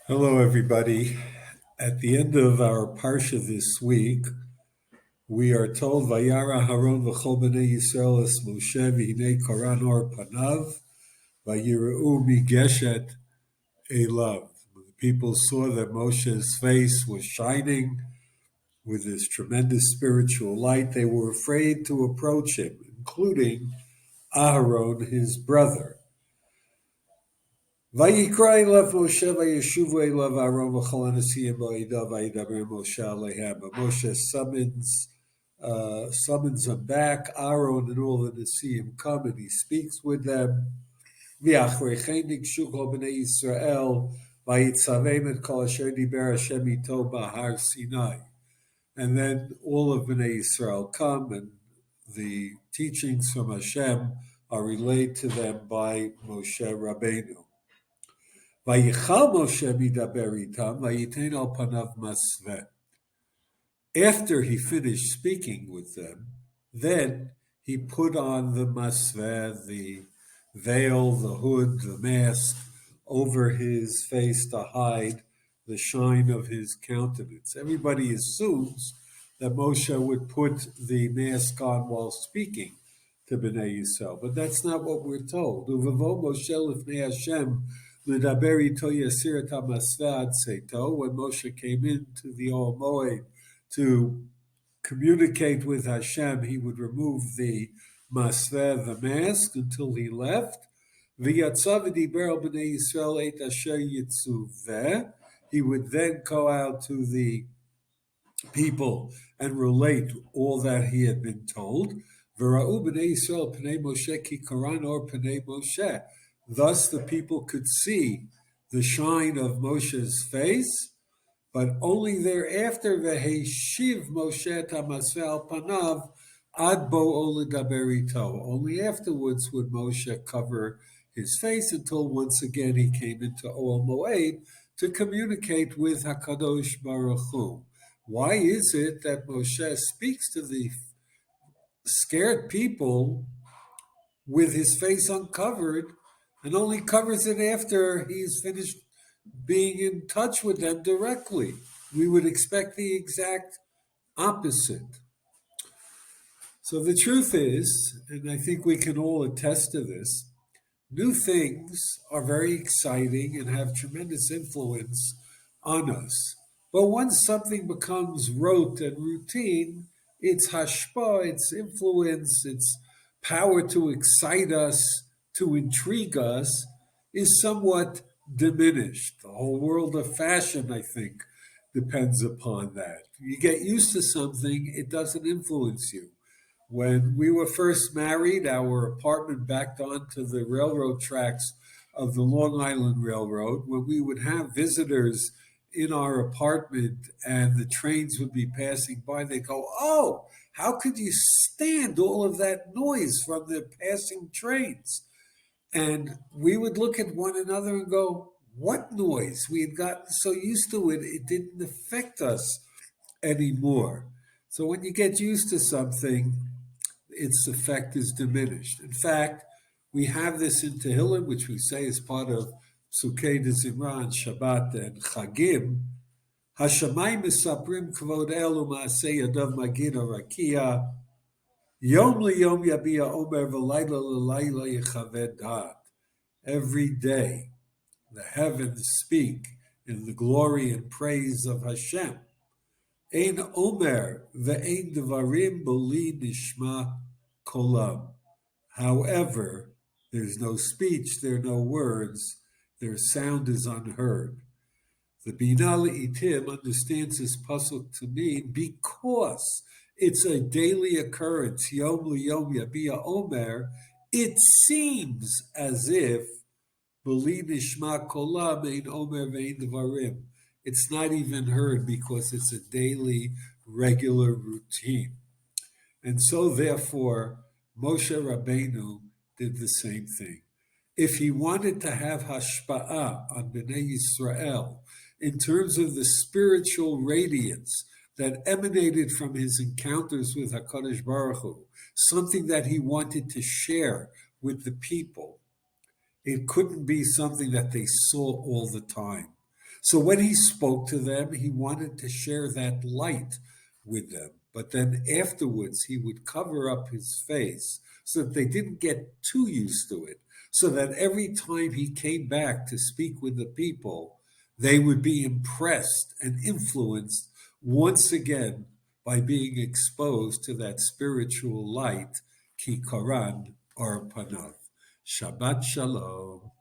Hello, everybody. At the end of our parsha this week, we are told Vayara Haron v'chol b'nei Yisrael es Moshe v'hinei koran or panav v'yireu migeshet elav. When the people saw that Moshe's face was shining with this tremendous spiritual light, they were afraid to approach him, including Aharon, his brother. Vayikra elav Moshe vayeshuvu elav Aaron v'chol hanesiim ba'ida vayidaber Moshe alehem. But Moshe summons them back. Aaron and all the Nesiim come and he speaks with them. V'achreichein nigshu kol b'nei Yisrael vayitzavem et kol asher diber Hashem ito b'har Sinai. And then all of b'nei Yisrael come and the teachings from Hashem are relayed to them by Moshe Rabbeinu. Vayichal Moshe midaber itam, vayitein al panav masveh. After he finished speaking with them, then he put on the masveh, the veil, the hood, the mask, over his face to hide the shine of his countenance. Everybody assumes that Moshe would put the mask on while speaking to Bnei Yisrael, but that's not what we're told. Uvavo Moshe lifnei Hashem when Moshe came into the Ol Moed to communicate with Hashem, he would remove the masveh, the mask, until he left. He would then go out to the people and relate all that he had been told. Thus the people could see the shine of Moshe's face, but only thereafter veheshiv Moshe tamasveh al panav ad bo'o ledaber ito. Only afterwards would Moshe cover his face until once again he came into Ol Moed to communicate with HaKadosh Baruch Hu. Why is it that Moshe speaks to the scared people with his face uncovered and only covers it after he's finished being in touch with them directly? We would expect the exact opposite. So the truth is, and I think we can all attest to this, new things are very exciting and have tremendous influence on us. But once something becomes rote and routine, its hashpa, its influence, its power to excite us, to intrigue us, is somewhat diminished. The whole world of fashion, I think, depends upon that. You get used to something, it doesn't influence you. When we were first married, our apartment backed onto the railroad tracks of the Long Island Railroad. When we would have visitors in our apartment and the trains would be passing by, they'd go, "Oh, how could you stand all of that noise from the passing trains?" And we would look at one another and go, "What noise?" We had gotten so used to it, it didn't affect us anymore. So when you get used to something, its effect is diminished. In fact, we have this in Tehillim, which we say is part of Psukei de Zimra on Shabbat and Chagim. Hashamayim misaprim kvod elu ma'aseh yadav magid rakia. Yom liyom yabiya omer v'layla l'layla yechaved da'at. Every day, the heavens speak in the glory and praise of Hashem. Ein omer ve'ein devarim boli nishma kolam. However, there's no speech, there are no words, their sound is unheard. The Bina Le'itim understands this pasuk to mean because it's a daily occurrence, Yom Liyom Yabiya Omer, it seems as if B'li Nishma Kolam Ein Omer Ve'ein Devarim. It's not even heard because it's a daily, regular routine. And so therefore, Moshe Rabbeinu did the same thing. If he wanted to have hashpa'ah on Bnei Yisrael in terms of the spiritual radiance that emanated from his encounters with HaKadosh Baruch Hu, something that he wanted to share with the people, it couldn't be something that they saw all the time. So when he spoke to them, he wanted to share that light with them. But then afterwards, he would cover up his face so that they didn't get too used to it, so that every time he came back to speak with the people, they would be impressed and influenced once again by being exposed to that spiritual light, ki karan or panav. Shabbat shalom.